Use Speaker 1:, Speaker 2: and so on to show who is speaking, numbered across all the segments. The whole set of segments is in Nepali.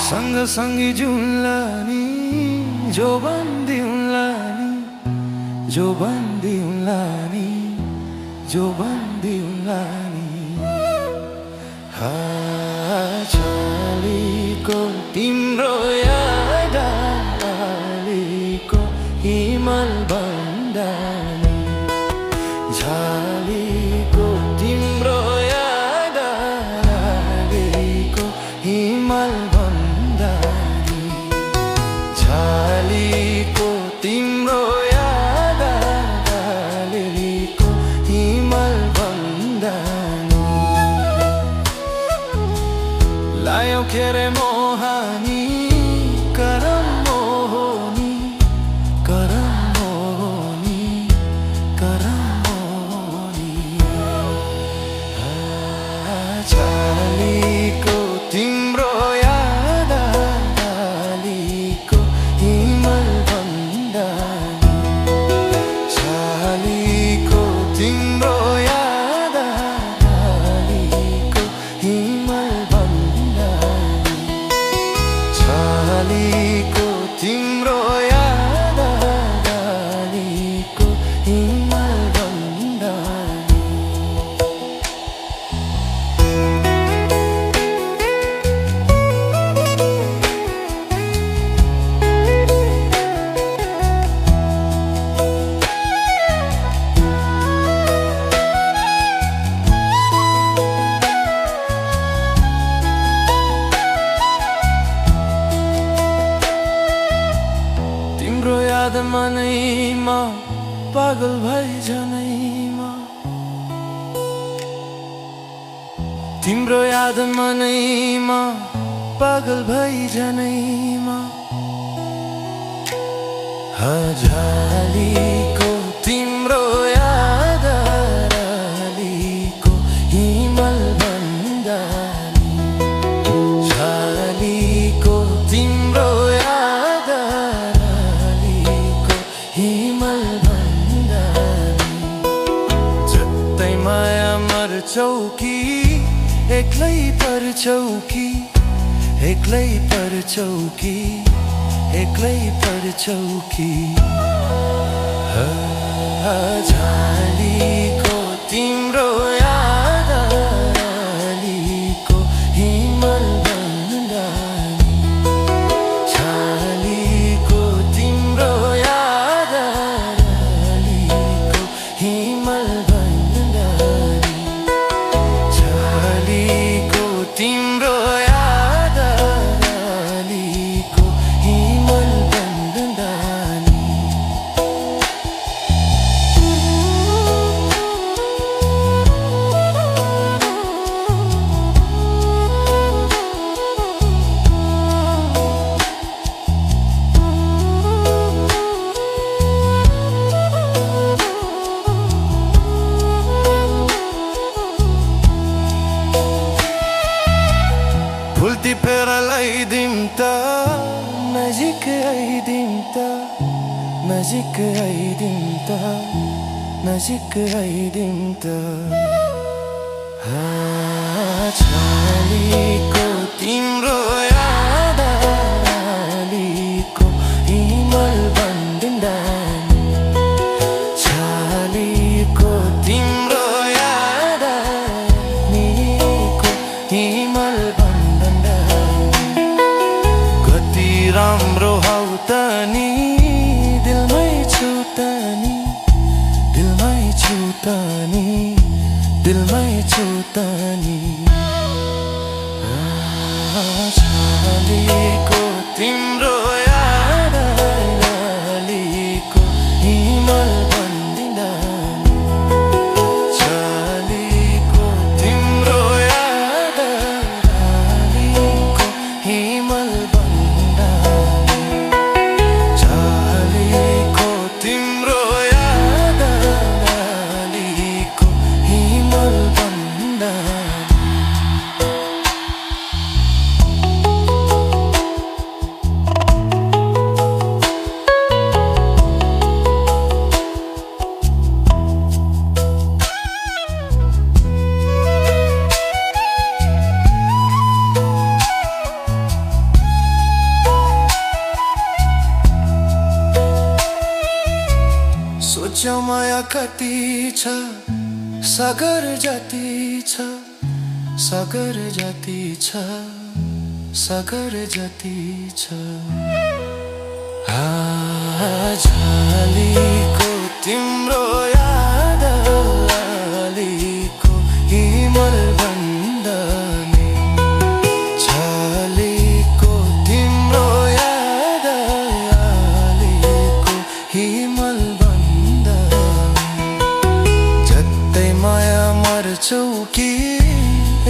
Speaker 1: संग संगी जुम्ला नि जो बन्दिउँला नि जो बन्दिउँला नि जो बन्दिउँला नि छालीको तिम्रो याद आलीको हिमाल भन्दा नि छालीको तिम्रो याद आलीको हिमाल भन्दा नि छालीको तिम्रो याद आलीको हिमाल भन्दा नि लायौ खेरे मोहानी करम मोहनी करम मोहनी करम मोहनी छालीको तिम्रो याद आलीको हिमाल भन्दा नि छालीको तिम्रो याद आलीको हिमाल भन्दा नि छालीको तिम्रो याद आलीको हिमाल भन्दा नि तिम्रो याद मनैमा पागल भई जनैमा तिम्रो याद मनैमा पागल भई जनैमा छालीको तिम्रो याद आलीको हिमाल भन्दा नि छालीको तिम्रो याद आलीको हिमाल भन्दा नि जतै माया मर्छौ कि एक्लै पर्छौ कि एक्लै पर्छौ कि एक्लै पर्छौ कि छालीको तिम्रो याद आलीको हिमाल भन्दा नि छालीको तिम्रो याद आलीको हिमाल भन्दा नि छालीको तिम्रो याद आलीको हिमाल भन्दा नि भुल्ती फेर ल्याइदिउँ त नजिक आइदिउँ त नजिक आइदिउँ त नजिक आइदिउँ त छालीको तिम्रो याद आलीको हिमाल भन्दा नि छालीको तिम्रो याद आलीको हिमाल भन्दा नि कति राम्रो हौ त नि दिलमै छु त नि दिलमै छु त नि दिलमै छु त नि छालीको तिम्रो याद आलीको हिमाल भन्दा नि छालीको तिम्रो याद आलीको हिमाल भन्दा नि छालीको तिम्रो याद आलीको हिमाल भन्दा नि कति छ सागर जति छ सागर जति छ सागर जति छ झलीको तिम्रो याद लालीको हिमल भन्दा नि झलीको तिम्रो याद लालीको हिमल भन्दा जत्तै माया मर्छौ कि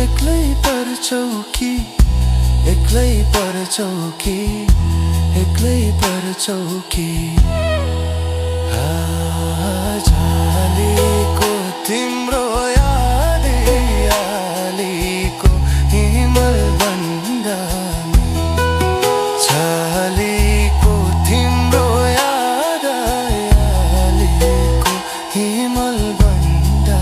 Speaker 1: एक्लै पर्छौ कि एक्लै पर्छौ कि एक्लै पर्छौ कि झलीको तिम्रो याद आलीको हिमल भन्दा नि झलीको तिम्रो याद आलीको हिमल भन्दा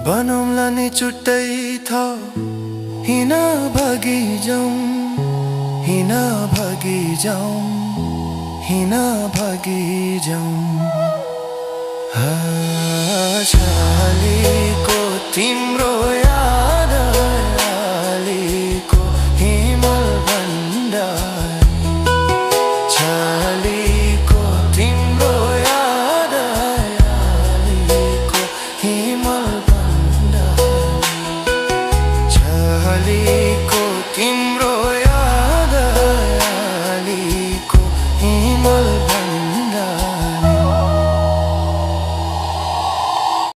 Speaker 1: बनौँला नि छुट्टै ठाउँ हिँड भागी जाऊँ हिँड भागी जाऊँ हिँड भागी जाऊँ झलीको तिम्रो